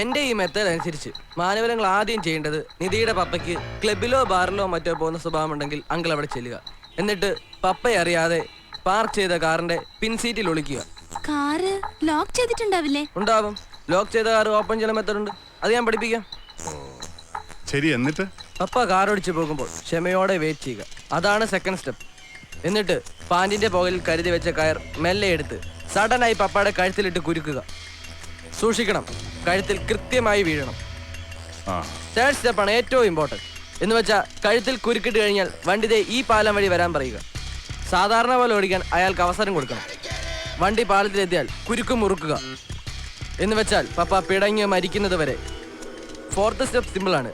എന്റെ ഈ മെത്തേഡ് അനുസരിച്ച് മാനവരങ്ങൾ ആദ്യം ചെയ്യേണ്ടത് നിധിയുടെ പപ്പയ്ക്ക് ക്ലബിലോ ബാറിലോ മറ്റോ പോകുന്ന സ്വഭാവം ഉണ്ടെങ്കിൽ അങ്കിൾ അവിടെ ചെല്ലുക. എന്നിട്ട് പപ്പയെ അറിയാതെ പാർക്ക് ചെയ്ത കാറിന്റെ പിൻസീറ്റിൽ ഒളിക്കുക. Car lock ചെയ്തിട്ടുണ്ടാവില്ലേ? ഉണ്ടാവും. ലോക്ക് ചെയ്ത കാർ ഓപ്പൺ ചെയ്യുന്ന മെത്തേഡ് ഉണ്ട്. അത് ഞാൻ പഠിപ്പിക്കാം. ശരി, എന്നിട്ട് പപ്പ കാർ ഓടിച്ചു പോകുമ്പോൾ ക്ഷമയോടെ വെയിറ്റ് ചെയ്യുക. അതാണ് സെക്കൻഡ് സ്റ്റെപ്പ്. എന്നിട്ട് പാൻറിന്റെ പുകയിൽ കരുതി വെച്ച കയർ മെല്ലെ എടുത്ത് സഡനായി പപ്പയുടെ കഴുത്തിലിട്ട് കുരുക്കുക. സൂക്ഷിക്കണം, കഴുത്തിൽ കൃത്യമായി വീഴണം. തേർഡ് സ്റ്റെപ്പാണ് ഏറ്റവും ഇമ്പോർട്ടൻറ്റ്. എന്ന് വെച്ചാൽ കഴുത്തിൽ കുരുക്കിട്ട് കഴിഞ്ഞാൽ വണ്ടി ഈ പാലം വഴി വരാൻ പറയുക. സാധാരണ പോലെ ഓടിക്കാൻ അയാൾക്ക് അവസരം കൊടുക്കണം. വണ്ടി പാലത്തിലെത്തിയാൽ കുരുക്ക് മുറുക്കുക. എന്ന് വെച്ചാൽ പപ്പ പിടങ്ങി മരിക്കുന്നത് വരെ. ഫോർത്ത് സ്റ്റെപ്പ് സിമ്പിളാണ്.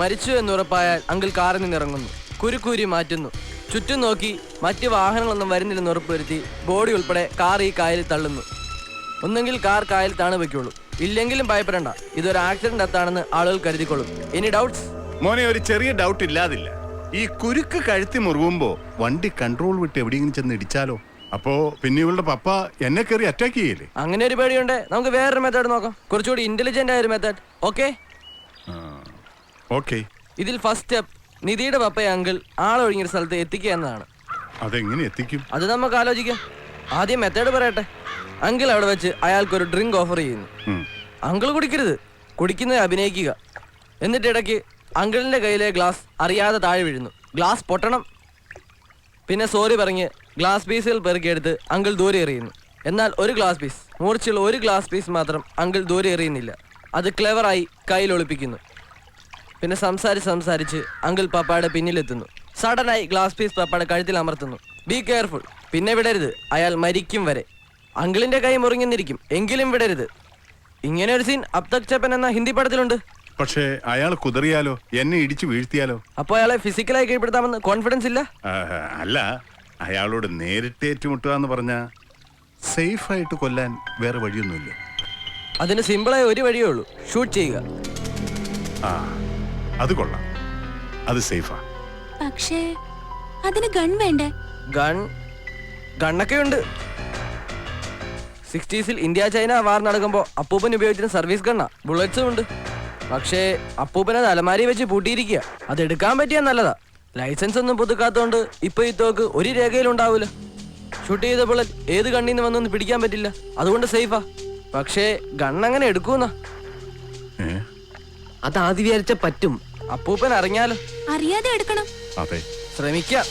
മരിച്ചു എന്നുറപ്പായാൽ അങ്കിൾ കാറിൽ നിന്ന് ഇറങ്ങുന്നു, കുരുക്കൂരി മാറ്റുന്നു, ചുറ്റും നോക്കി മറ്റ് വാഹനങ്ങളൊന്നും വരുന്നില്ലെന്ന് ഉറപ്പുവരുത്തി ബോഡി ഉൾപ്പെടെ കാർ ഈ കായലിൽ തള്ളുന്നു. ഒന്നെങ്കിൽ കാർ കായൽ താണ് വയ്ക്കുള്ളൂ, ഇല്ലെങ്കിലും ഭയപ്പെടേണ്ട, ഇതൊരു ആക്സിഡന്റ് ഡെത്താണെന്ന് ആളുകൾ കരുതിക്കൊള്ളും. Any doubts? മോനെ, ഒരു ചെറിയ ഡൗട്ട് ഇല്ലാതില്ല. ഈ കുരുക്ക് കഴുത്തി മുറുകുമ്പോ വണ്ടി കൺട്രോൾ വിട്ട് എവിടെയെങ്കിലും ചെന്ന് ഇടിച്ചാലോ? അപ്പോ പിന്നെ ഇവളുടെ പപ്പ എന്നെ കയറി അറ്റാക്ക് ചെയ്യല്ലേ? അങ്ങനെ ഒരു പേടിയുണ്ട്. നമുക്ക് വേറൊരു മെത്തേഡ് നോക്കാം, കുറച്ചുകൂടി ഇന്റലിജന്റ് ആയ ഒരു മെത്തേഡ്. ഓക്കെ? ഓക്കെ. ഇതിൽ ഫസ്റ്റ് സ്റ്റെപ്പ് നിധിയുടെ പപ്പയെ അങ്കിൾ ആളൊഴിഞ്ഞൊരു സ്ഥലത്ത് എത്തിക്കുക എന്നതാണ്. അതെങ്ങനെ എത്തിക്കും? അത് നമുക്ക് ആലോചിക്കാം. ആദ്യം മെത്തേഡ് പറയട്ടെ. അങ്കിൾ അവിടെ വെച്ച് അയാൾക്കൊരു ഡ്രിങ്ക് ഓഫർ ചെയ്യുന്നു. അങ്കിൾ കുടിക്കരുത്, കുടിക്കുന്നത് അഭിനയിക്കുക. എന്നിട്ട് ഇടയ്ക്ക് അങ്കിളിന്റെ കയ്യിലെ ഗ്ലാസ് അറിയാതെ താഴെ വീഴുന്നു. ഗ്ലാസ് പൊട്ടണം. പിന്നെ സോറി പറഞ്ഞ് ഗ്ലാസ് പീസുകൾ പെറുക്കിയെടുത്ത് അങ്കിൾ ദൂരെ എറിയുന്നു. എന്നാൽ ഒരു ഗ്ലാസ് പീസ്, മൂർച്ചയുള്ള ഒരു ഗ്ലാസ് പീസ് മാത്രം അങ്കിൾ ദൂരെ എറിയുന്നില്ല. അത് ക്ലെവറായി കയ്യിൽ ഒളിപ്പിക്കുന്നു. പിന്നെ സംസാരിച്ച് അങ്കിൾ പപ്പായുടെ പിന്നിലെത്തുന്നു. സഡനായി ഗ്ലാസ് പീസ് പപ്പായുടെ കഴുത്തിൽ അമർത്തുന്നു. ബി കെയർഫുൾ, പിന്നെ വിടരുത്, അയാൾ മരിക്കും വരെ. അങ്കിളിന്റെ കൈ മുറിഞ്ഞെന്നിരിക്കും, എങ്കിലും വിടരുത്. ഇങ്ങനെ ഒരു സീൻ അബ് തക് ചപ്പൻ എന്ന ഹിന്ദി പടത്തിലുണ്ട്. പക്ഷേ അയാൾ കുതറിയാലോ, എന്നെ ഇടിച്ചു വീഴ്ത്തിയാലോ? അപ്പൊ അയാളെ ഫിസിക്കലായി കീഴ്പ്പെടുത്താമെന്ന് കോൺഫിഡൻസ് ഇല്ല? അല്ല, അയാളോട് നേരിട്ട് ഏറ്റുമുട്ടുക എന്ന് പറഞ്ഞാ സേഫ് ആയിട്ട് കൊല്ലാൻ വേറെ വഴിയൊന്നുമില്ല. അതിന് സിമ്പിളായ ഒരു വഴിയേ ഉള്ളൂ, ഷൂട്ട് ചെയ്യുക. അത് കൊള്ളാം, അത് സേഫാ. പക്ഷേ അതിന് ഗൺ വേണ്ടേ? ഗണ്ണൊക്കെ ഉണ്ട്. 60s ഇന്ത്യ ചൈന വാർ നടക്കുമ്പോൾ അപ്പൂപ്പൻ ഉപയോഗിച്ചിരുന്ന സർവീസ് ഗണ്ണ, ബുള്ളറ്റ്സും ഉണ്ട്. പക്ഷേ അപ്പൂപ്പൻ അത് അലമാരി വെച്ച് പൂട്ടിയിരിക്കുക. അത് എടുക്കാൻ പറ്റിയാൽ നല്ലതാ. ലൈസൻസ് ഒന്നും പുതുക്കാത്തോണ്ട് ഇപ്പൊ ഈ തോക്ക് ഒരു രേഖയിലും ഉണ്ടാവൂല. ഷൂട്ട് ചെയ്ത ബുള്ളറ്റ് ഏത് ഗണ്ണിൽ നിന്ന് വന്നൊന്നും പിടിക്കാൻ പറ്റില്ല, അതുകൊണ്ട് സേഫാ. പക്ഷേ ഗണ്ണങ്ങനെ എടുക്കൂന്ന അത് ആദ്യം വിചാരിച്ച പറ്റും. അപ്പൂപ്പൻ അറിഞ്ഞാലോ? അറിയാതെ എടുക്കണം. അതെ, ശ്രമിക്കാം.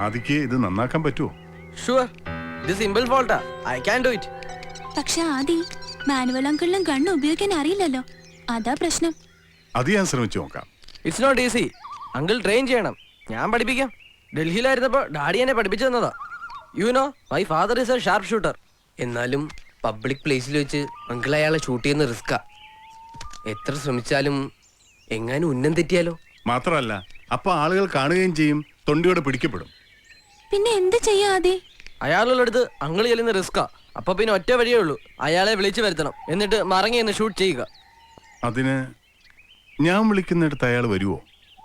ആദിക്ക് ഇത് നന്നാക്കാൻ പറ്റുമോ? ഷുവർ, ഇത് സിമ്പിൾ ഫോൾട്ടാ. I can do it. പക്ഷെ ആദി, മാനുവൽ അങ്കിളിനും ഗണ്ണ് ഉപയോഗിക്കാൻ അറിയില്ലല്ലോ, അതാ പ്രശ്നം. അത് ഞാൻ ശ്രമിച്ചു നോക്കാം. It's not easy. Uncle train ചെയ്യണം, ഞാൻ പഠിപ്പിക്കാം. ഡൽഹിയിലായിരുന്നപ്പോ ഡാഡി എന്നെ പഠിപ്പിച്ചു തന്നതാ. You know, my father is a sharp shooter. എന്നാലും പബ്ലിക് പ്ലേസിൽ വെച്ച് അങ്കിൾ അയാളെ ഷൂട്ട് ചെയ്യുന്ന റിസ്കാ. എത്ര ശ്രമിച്ചാലും എങ്ങാനും ഉന്നം തെറ്റിയാലോ? മാത്രമല്ല, അപ്പൊ ആളുകൾ കാണുകയും ചെയ്യും, തൊണ്ടിയോടെ പിടിക്കപ്പെടും. പിന്നെ എന്ത് ചെയ്യാ ആദി? അയാളുള്ളടുത്ത് അങ്കിൾ ചെല്ലുന്ന റിസ്കാ. അപ്പൊ പിന്നെ ഒറ്റ വഴിയേ ഉള്ളൂ, അയാളെ വിളിച്ചു വരുത്തണം, എന്നിട്ട് മറങ്ങി എന്ന് ഷൂട്ട് ചെയ്യുക. അതിന് ഞാൻ വിളിക്കുന്നിടത്ത് അയാൾ വരുവോ?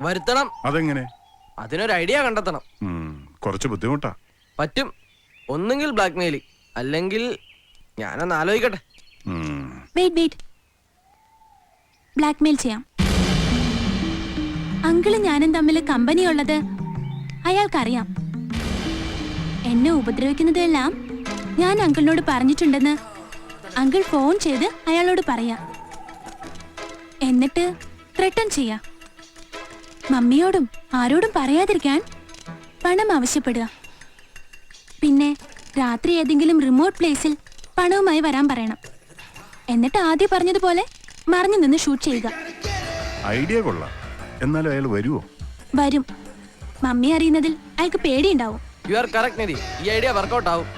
വരുത്തണം. അതെങ്ങനെ? അതിനൊരു ഐഡിയ കണ്ടെത്തണം. കുറച്ച് ബുദ്ധിമുട്ടാ. പറ്റും. ഒന്നെങ്കിൽ ബ്ലാക്ക് മെയിലിംഗ്, അല്ലെങ്കിൽ ഞാനൊന്ന് ആലോചിക്കട്ടെ. വെയിറ്റ്, ബ്ലാക്ക് മെയിൽ ചെയ്യാം. അങ്കിളും ഞാനും തമ്മിൽ കമ്പനി ഉള്ളത് അയാൾക്കറിയാം. എന്നെ ഉപദ്രവിക്കുന്നതെല്ലാം ഞാൻ അങ്കിളിനോട് പറഞ്ഞിട്ടുണ്ടെന്ന് അങ്കിൾ ഫോൺ ചെയ്ത് അയാളോട് പറയാം. എന്നിട്ട് ത്രെട്ടൺ ചെയ്യാം. മമ്മിയോടും ആരോടും പറയാതിരിക്കാൻ പണം ആവശ്യപ്പെടുക. പിന്നെ രാത്രി ഏതെങ്കിലും റിമോട്ട് പ്ലേസിൽ പണവുമായി വരാൻ പറയണം. എന്നിട്ട് ആദ്യം പറഞ്ഞതുപോലെ മറിഞ്ഞു നിന്ന് ഷൂട്ട് ചെയ്യുക. ഐഡിയ കൊള്ളാം. എന്നാലും അയാൾ വരുമോ? വരും. മമ്മി അറിയുന്നതിൽ അയാൾക്ക് പേടിയുണ്ടാവും. യു ആർ കറക്റ്റ് നിധി. ഈ ഐഡിയ വർക്കൗട്ട് ആവും.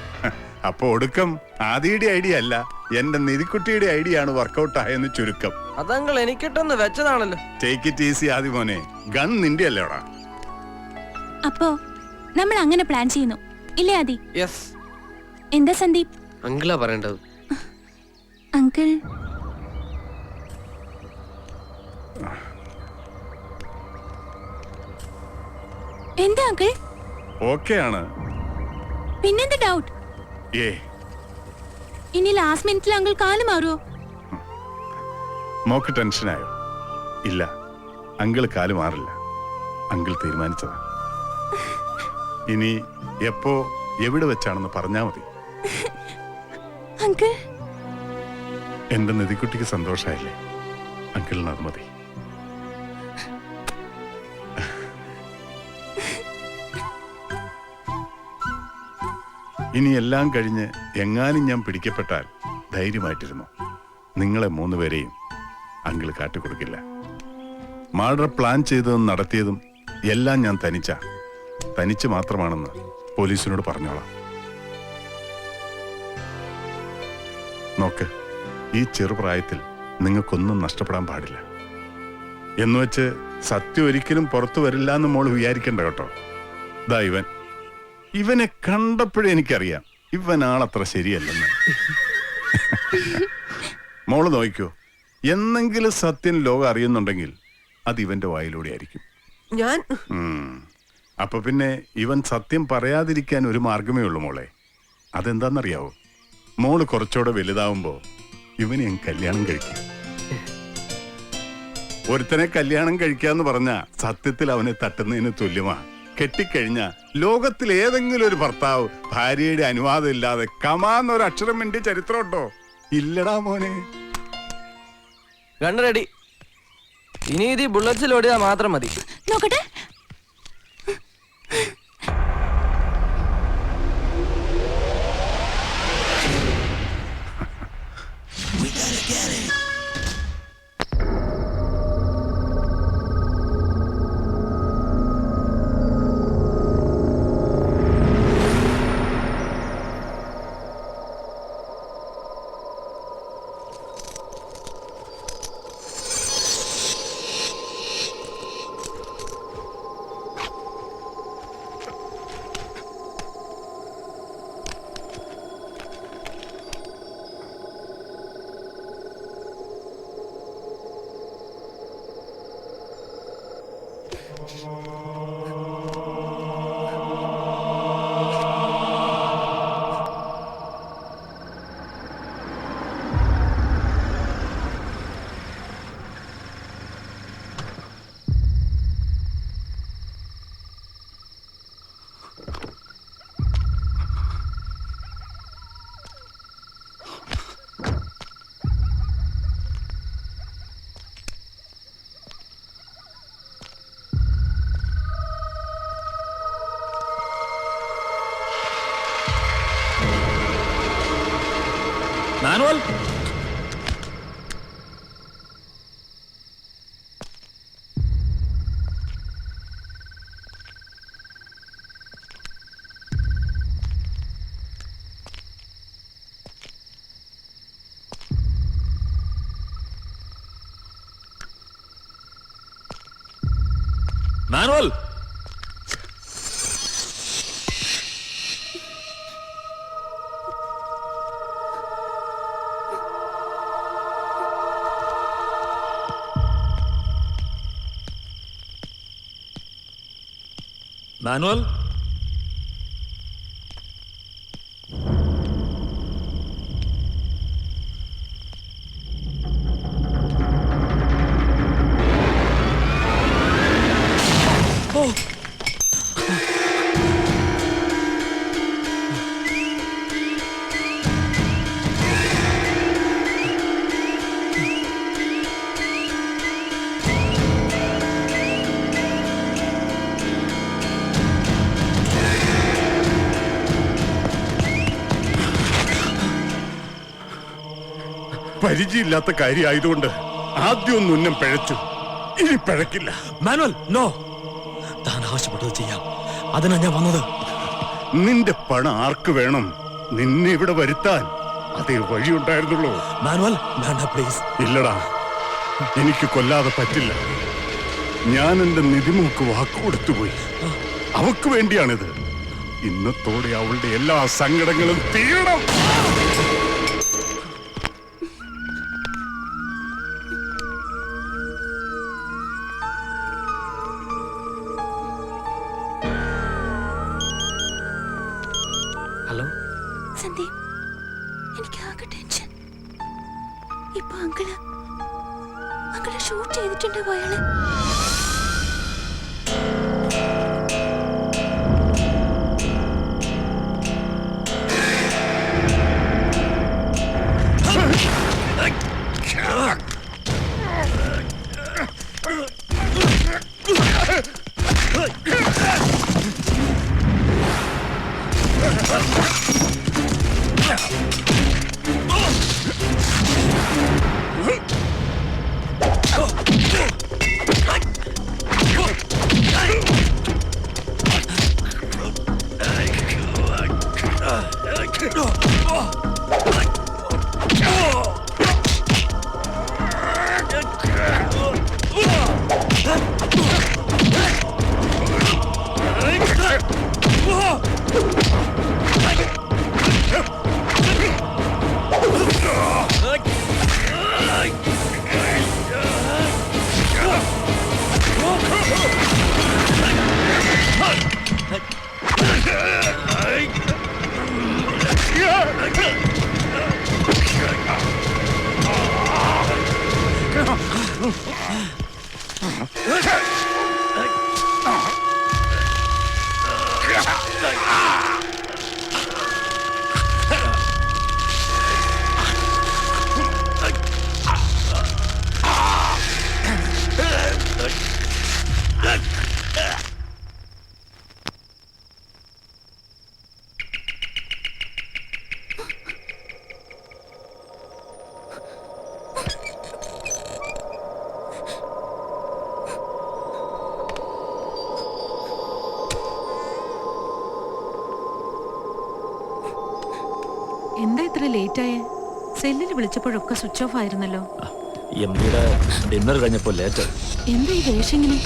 അപ്പൊ ഒടുക്കം ആദിയുടെ ഐഡിയ അല്ല, എന്റെ നിധിക്കുട്ടിയുടെ ഐഡിയ ആണ് വർക്കൗട്ട് ആയെന്ന് ചുരുക്കം. അതങ്ങൾ എനിക്കിട്ടൊന്ന് വെച്ചതാണല്ലോ. ടേക്ക് ഇറ്റ് ഈസി ആദി മോനെ. ഗൺ നിന്റെ അല്ലേടാ. അപ്പോ നമ്മൾ അങ്ങനെ പ്ലാൻ ചെയ്യുന്നു, ഇല്ലേ ആദി? യെസ്. എന്താ സന്ദീപ്? അങ്കിളാ പറയേണ്ടത്. അങ്കിൾ എന്താ അങ്കിൾ? ഓക്കെ ആണ്. പിന്നെന്താ ഡൗട്ട്? ഏ ഇനി ലാസ്റ്റ് മിനിറ്റിൽ അങ്കിൾ കാല് മാറുമോ? മോക്ക് ടെൻഷനായോ? ഇല്ല, അങ്കിൾ കാല് മാറില്ല. അങ്കിൾ തീരുമാനിച്ചതാ. ഇനി എപ്പോ എവിടെ വെച്ചാണെന്ന് പറഞ്ഞാ മതി. അങ്കിൾ എന്റെ നിധിക്കുട്ടിക്ക് സന്തോഷായില്ലേ? അങ്കിളിന് അത് മതി. ഇനി എല്ലാം കഴിഞ്ഞ് എങ്ങാനും ഞാൻ പിടിക്കപ്പെട്ടാൽ ധൈര്യമായിട്ടിരുന്നു. നിങ്ങളെ 3 പേരെയും അങ്കിൾ കാട്ടിക്കൊടുക്കില്ല. മർഡർ പ്ലാൻ ചെയ്തതും നടത്തിയതും എല്ലാം ഞാൻ തനിച്ച് മാത്രമാണെന്ന് പോലീസിനോട് പറഞ്ഞോളാം. നോക്ക്, ഈ ചെറുപ്രായത്തിൽ നിങ്ങൾക്കൊന്നും നഷ്ടപ്പെടാൻ പാടില്ല. എന്നുവെച്ച് സത്യം ഒരിക്കലും പുറത്തു വരില്ല എന്ന് മോള് വിചാരിക്കണ്ട കേട്ടോ. ദാ ഇവനെ കണ്ടപ്പോഴേ എനിക്കറിയാം ഇവനാളത്ര ശരിയല്ലെന്ന്. മോള് നോക്കിക്കോ, എന്നെങ്കിലും സത്യം ലോകം അറിയുന്നുണ്ടെങ്കിൽ അത് ഇവന്റെ വായിലൂടെ ആയിരിക്കും. ഞാൻ അപ്പൊ പിന്നെ ഇവൻ സത്യം പറയാതിരിക്കാൻ ഒരു മാർഗമേ ഉള്ളൂ മോളെ. അതെന്താന്നറിയാവോ? മോള് കുറച്ചുകൂടെ വലുതാവുമ്പോ ഇവനെ ഞാൻ കല്യാണം കഴിക്കും. ഒരുത്തനെ കല്യാണം കഴിക്കാന്ന് പറഞ്ഞാ സത്യത്തിൽ അവനെ തട്ടുന്നതിന് തുല്യമാ. കെട്ടിക്കഴിഞ്ഞ ലോകത്തിൽ ഏതെങ്കിലും ഒരു ഭർത്താവ് ഭാര്യയുടെ അനുവാദം ഇല്ലാതെ കമാന്നൊരു അക്ഷരം വേണ്ടി ചരിത്രമുണ്ടോ? ഇല്ലടാ മോനെ. Gun ready. ഇനി ഇത് ബുള്ളറ്റ്സിൽ ഓടിയാൽ മാത്രം മതി. നോക്കട്ടെ. Manual, manual, manual. പരിചയമില്ലാത്ത കാര്യമായതുകൊണ്ട് ആദ്യം ഒന്ന് ഉന്നം പിഴച്ചു, ഇനി പിഴക്കില്ല. മാനുവൽ നോ, താൻ ആവശ്യപ്പെട്ടത് ചെയ്യാം. അതിനാ ഞാൻ വന്നത്. നിന്റെ പണം ആർക്ക് വേണം? നിന്നെ ഇവിടെ വരുത്താൻ അതേ വഴിയുണ്ടായിരുന്നുള്ളൂ. മാനുവൽ വേണ്ട പ്ലീസ്. ഇല്ലടാ, എനിക്ക് കൊല്ലാതെ പറ്റില്ല. ഞാൻ എന്റെ നിധിമുക്ക് വാക്കുകൊടുത്തുപോയി. അവക്ക് വേണ്ടിയാണിത്. ഇന്നത്തോടെ അവളുടെ എല്ലാ സങ്കടങ്ങളും തീരണം. ഹലോ സന്ദീപ്, എനിക്ക് ആകെ ടെൻഷൻ. ഇപ്പൊ അങ്കിള് ഷൂട്ട് ചെയ്തിട്ടുണ്ടാവും അയാള്. എന്താ ഇത്ര ലേറ്റ് ആയേ? സെല്ലിൽ വിളിച്ചപ്പോഴൊക്കെ സ്വിച്ച് ഓഫ് ആയിരുന്നല്ലോ. എംഡിയുടെ ഡിന്നർ കഴിഞ്ഞപ്പോൾ ലേറ്റ്. എന്താ ഈ വേഷം ഇങ്ങനെ?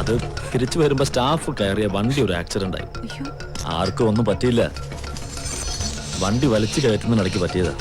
അത് തിരിച്ചു വരുമ്പോ സ്റ്റാഫ് കയറിയ വണ്ടി ഒരു ആക്സിഡന്റ് ആയി. അയ്യോ, ആർക്കും ഒന്നും പറ്റിയില്ല. വണ്ടി വലിച്ചു കയറ്റുന്നതിനിടയ്ക്ക് പറ്റിയതാ.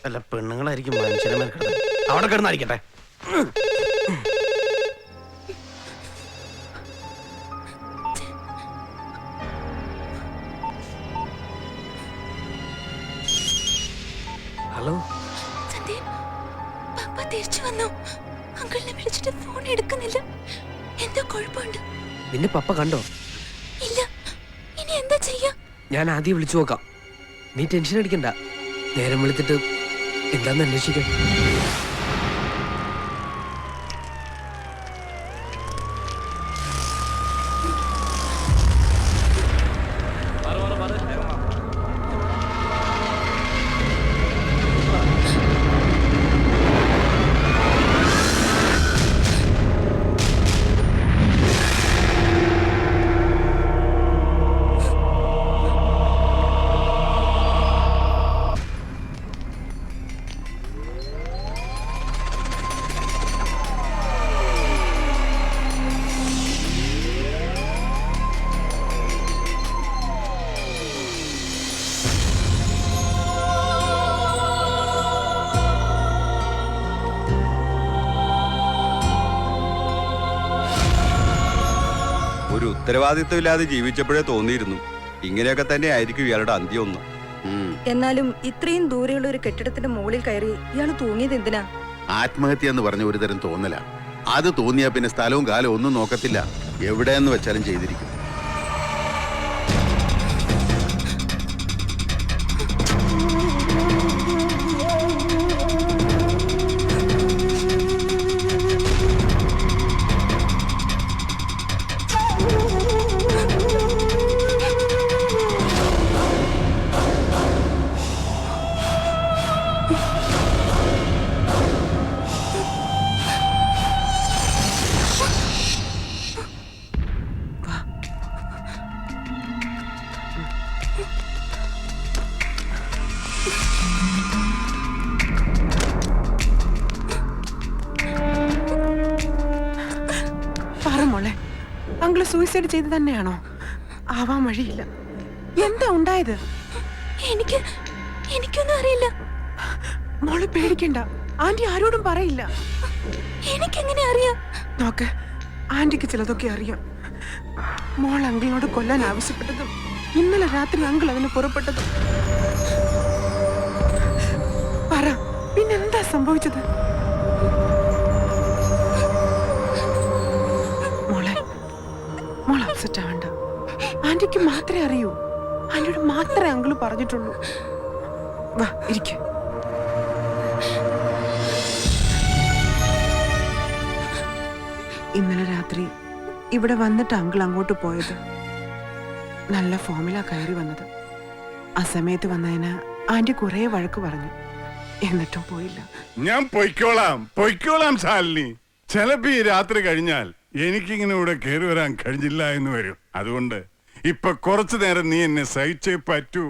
അല്ല, പെണ്ണുങ്ങളായിരിക്കും മനുഷ്യനെ മെനക്കെടുത്തത്. അവിടെ കിടന്നായിരിക്കട്ടെ. ഹലോ സന്ദീപ്, പപ്പ തിരിച്ചു വന്നു. അങ്കിളിനെ വിളിച്ചിട്ട് ഫോൺ എടുക്കുന്നില്ല. എന്തോ കുഴപ്പമുണ്ട്. നിന്നെ പപ്പ കണ്ടോ? ഇല്ല, ഇനി എന്താ ചെയ്യാ? ഞാൻ ആദ്യം വിളിച്ചു നോക്കാം. നീ ടെൻഷൻ അടിക്കണ്ട. നേരം വിളിച്ചിട്ട് എന്താന്ന് അന്വേഷിക്കാം. ഉത്തരവാദിത്വമില്ലാതെ ജീവിച്ചപ്പോഴേ തോന്നിയിരുന്നു ഇങ്ങനെയൊക്കെ തന്നെ ആയിരിക്കും ഇയാളുടെ അന്ത്യം ഒന്ന്. എന്നാലും ഇത്രയും ദൂരെയുള്ള ഒരു കെട്ടിടത്തിന്റെ മുകളിൽ കയറി ഇയാൾ തൂങ്ങിയത് എന്തിനാ? ആത്മഹത്യ എന്ന് പറഞ്ഞ ഒരു തരം തോന്നല. അത് തോന്നിയാ പിന്നെ സ്ഥലവും കാലവും ഒന്നും നോക്കത്തില്ല, എവിടെയെന്ന് വെച്ചാലും ചെയ്തിരിക്കും. മോളെ, അങ്കിള് സൂയിസൈഡ് ചെയ്ത് തന്നെയാണോ? ആവാൻ വഴിയില്ല. എന്താ ഉണ്ടായത്? എനിക്കൊന്നും അറിയില്ല. മോളെ പേടിക്കണ്ട, ആന്റി ആരോടും പറയില്ല. എനിക്കെങ്ങനെ അറിയാം? നോക്ക്, ആന്റിക്ക് ചിലതൊക്കെ അറിയാം. മോൾ അങ്കിളിനോട് കൊല്ലാൻ ആവശ്യപ്പെട്ടതും ഇന്നലെ രാത്രി അങ്കിൾ അതിന് പുറപ്പെട്ടതും. പറ, പിന്നെന്താ സംഭവിച്ചത്? മോൾ അപ്സെറ്റ് ആവണ്ട. ആന്റിക്ക് മാത്രമേ അറിയൂ. ആന്റിയോട് മാത്രമേ അങ്കിള് പറഞ്ഞിട്ടുള്ളൂ. വാ ഇരിക്ക. ഇന്നലെ രാത്രി ഇവിടെ വന്നിട്ട് അങ്കിൾ അങ്ങോട്ട് പോയത്. നല്ല ഫോമിലാ കയറി വന്നത്. ആ സമയത്ത് വന്നതിന് ആന്റി കുറെ വഴക്ക് പറഞ്ഞു, എന്നിട്ടും പോയില്ല. ഞാൻ പൊയ്ക്കോളാം ശാലിനി. ചിലപ്പോ ഈ രാത്രി കഴിഞ്ഞാൽ എനിക്കിങ്ങനെ ഇവിടെ കയറി വരാൻ കഴിഞ്ഞില്ല എന്ന് വരും. അതുകൊണ്ട് ഇപ്പൊ കുറച്ചു നേരം നീ എന്നെ സഹിച്ചേ പറ്റൂ.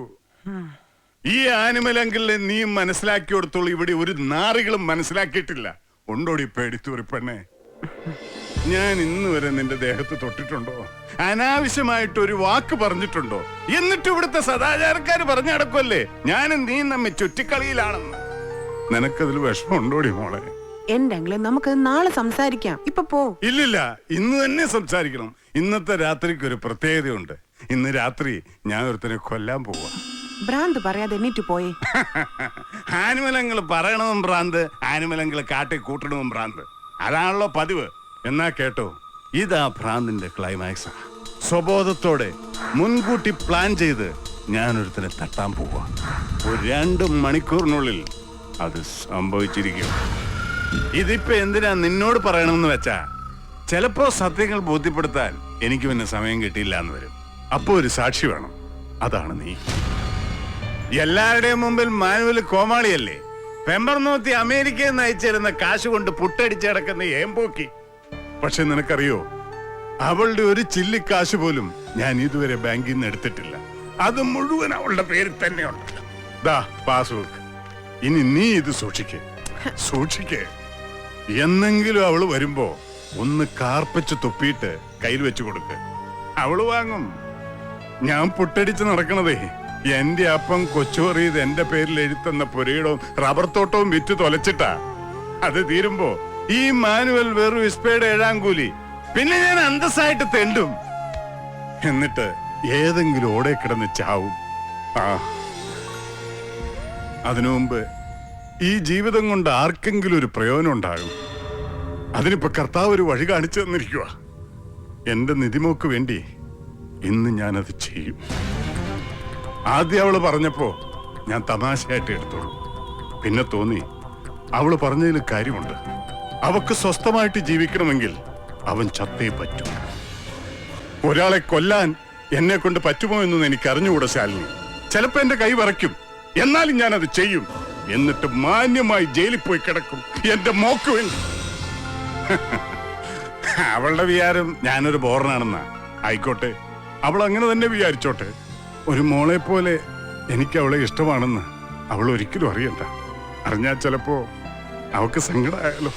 ഈ ആനിമലങ്കിലെ നീ മനസ്സിലാക്കി കൊടുത്തോളൂ. ഇവിടെ ഒരു നാറികളും മനസ്സിലാക്കിയിട്ടില്ല. ഉണ്ടോടി പേടിത്തൂറി പെണ്ണെ? ഞാൻ ഇന്ന് വരെ നിന്റെ ദേഹത്ത് തൊട്ടിട്ടുണ്ടോ? അനാവശ്യമായിട്ട് ഒരു വാക്ക് പറഞ്ഞിട്ടുണ്ടോ? എന്നിട്ട് ഇവിടുത്തെ സദാചാരക്കാര് പറഞ്ഞു നടക്കുമല്ലേ ഞാനും നീ നമ്മെ ചുറ്റിക്കളിയിലാണെന്ന്. നിനക്കതിൽ വിഷമമുണ്ടോടി മോളെ? എന്റെ അങ്കിളെ, നമുക്ക് നാളെ സംസാരിക്കാം. ഇപ്പൊ പോ. ഇല്ലില്ല, ഇന്ന് തന്നെ സംസാരിക്കണം. ഇന്നത്തെ രാത്രിക്ക് ഒരു പ്രത്യേകതയുണ്ട്. ഇന്ന് രാത്രി ഞാൻ ഒരുത്തനെ കൊല്ലാൻ പോവാ. ഭ്രാന്ത് പറയാതെ എണ്ണീറ്റ് പോയേ. ആനിമലങ്ങൾ പറയണതും ഭ്രാന്ത്, ആനിമലങ്ങൾ കാട്ടി കൂട്ടണതും ഭ്രാന്ത്. അതാണല്ലോ പതിവ്. എന്നാ കേട്ടോ, ഇതാ ഭ്രാന്തിന്റെ ക്ലൈമാക്സ്. സ്വബോധത്തോടെ മുൻകൂട്ടി പ്ലാൻ ചെയ്ത് ഞാനൊരുത്തനെ തട്ടാൻ പോവാ. ഒരു 2 മണിക്കൂറിനുള്ളിൽ അത് സംഭവിച്ചിരിക്കും. ഇതിപ്പോ എന്തിനാ നിന്നോട് പറയണമെന്ന് വെച്ചാ, ചിലപ്പോ സത്യങ്ങൾ ബോധ്യപ്പെടുത്താൻ എനിക്ക് പിന്നെ സമയം കിട്ടിയില്ല എന്ന് വരും. അപ്പോ ഒരു സാക്ഷി വേണം. അതാണ് നീ. എല്ലാവരുടെയും മുമ്പിൽ മാനുവൽ കോമാളിയല്ലേ? പെമ്പർനോത്തി അമേരിക്കയിൽ നിന്ന് അയച്ചിരുന്ന കാശ് കൊണ്ട് പുട്ടടിച്ച് കിടക്കുന്ന ഏമ്പോക്കി. പക്ഷെ നിനക്കറിയോ, അവളുടെ ഒരു ചില്ലിക്കാശ് പോലും ഞാൻ ഇതുവരെ ബാങ്കിൽ നിന്ന് എടുത്തിട്ടില്ല. അത് മുഴുവൻ അവളുടെ പേരിൽ തന്നെയുണ്ട്. ദാ പാസ്ബുക്ക്. ഇനി നീ ഇത് സൂക്ഷിക്കേ. എന്നെങ്കിലും അവള് വരുമ്പോ ഒന്ന് കാർപ്പിച്ച് തുപ്പിയിട്ട് കയ്യിൽ വെച്ചു കൊടുക്ക്. അവള് വാങ്ങും. ഞാൻ പുട്ടടിച്ച് നടക്കണതേ എന്റെ അപ്പം കൊച്ചുപറിയത് എന്റെ പേരിൽ എഴുത്തുന്ന പുരയിടവും റബ്ബർ തോട്ടവും വിറ്റ് തൊലച്ചിട്ടാ. അത് തീരുമ്പോ ഈ മാനുവൽ വെറും ഇസ്പയുടെ 7-ാം കൂലി. പിന്നെ ഞാൻ അന്തസ്സായിട്ട് തെണ്ടും. എന്നിട്ട് ഏതെങ്കിലും ഓടെ കിടന്ന് ചാവും. അതിനു മുമ്പ് ഈ ജീവിതം കൊണ്ട് ആർക്കെങ്കിലും ഒരു പ്രയോജനം ഉണ്ടാകും. അതിനിപ്പോ കർത്താവ് ഒരു വഴി കാണിച്ചു തന്നിരിക്കുക. എന്റെ നിധിമോക്ക് വേണ്ടി ഇന്ന് ഞാനത് ചെയ്യും. ആദ്യം അവള് പറഞ്ഞപ്പോ ഞാൻ തമാശയായിട്ട് എടുത്തോളൂ. പിന്നെ തോന്നി അവള് പറഞ്ഞതിൽ കാര്യമുണ്ട്. അവക്ക് സ്വസ്ഥമായിട്ട് ജീവിക്കണമെങ്കിൽ അവൻ ചത്തേ പറ്റൂ. ഒരാളെ കൊല്ലാൻ എന്നെ കൊണ്ട് പറ്റുമോ എന്നൊന്നും എനിക്ക് അറിഞ്ഞുകൂടാ ശാലിനി. ചിലപ്പോ എന്റെ കൈ വിറയ്ക്കും. എന്നാലും ഞാനത് ചെയ്യും. എന്നിട്ട് മാന്യമായി ജയിലിൽ പോയി കിടക്കും എന്റെ മോക്ക് വേണ്ടി. അവളുടെ വിചാരം ഞാനൊരു ബോറനാണെന്നാ. ആയിക്കോട്ടെ, അവൾ അങ്ങനെ തന്നെ വിചാരിച്ചോട്ടെ. ഒരു മോളെ പോലെ എനിക്ക് അവളെ ഇഷ്ടമാണെന്ന് അവൾ ഒരിക്കലും അറിയണ്ട. അറിഞ്ഞാൽ ചിലപ്പോ അവക്ക് സങ്കടമായാലോ.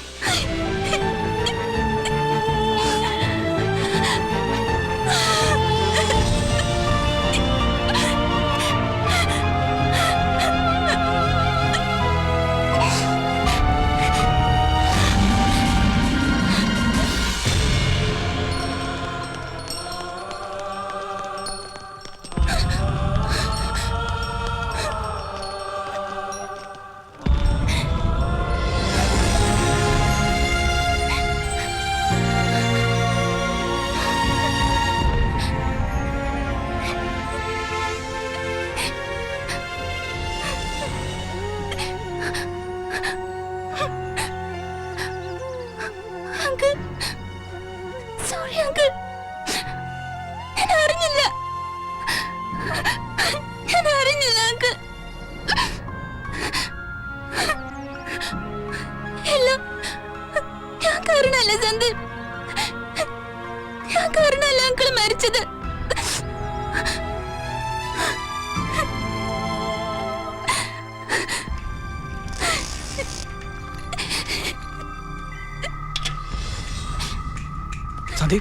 അതെ,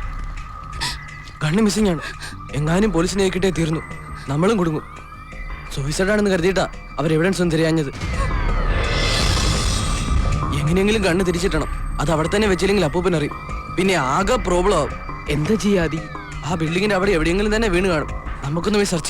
കണ്ണ് മിസ്സിംഗ് ആണ്. എങ്ങാനും പോലീസിനെ ഏക്കിട്ടേ തീർന്നു, നമ്മളും കുടുങ്ങും. സൂയിസൈഡ് ആണെന്ന് കരുതിയിട്ടാ അവർ എവിഡൻസ് ഒന്നും തിരയാഞ്ഞത്. എങ്ങനെയെങ്കിലും കണ്ണ് തിരിച്ചിട്ടണം. അത് അവിടെ തന്നെ വെച്ചില്ലെങ്കിൽ അപ്പൂപ്പനറിയും. പിന്നെ ആകെ പ്രോബ്ലം ആവും. എന്താ ചെയ്യാതി? ആ ബിൽഡിങ്ങിന്റെ അവിടെ എവിടെയെങ്കിലും തന്നെ വീണ് കാണും. നമുക്കൊന്ന് പോയി സെർച്ച്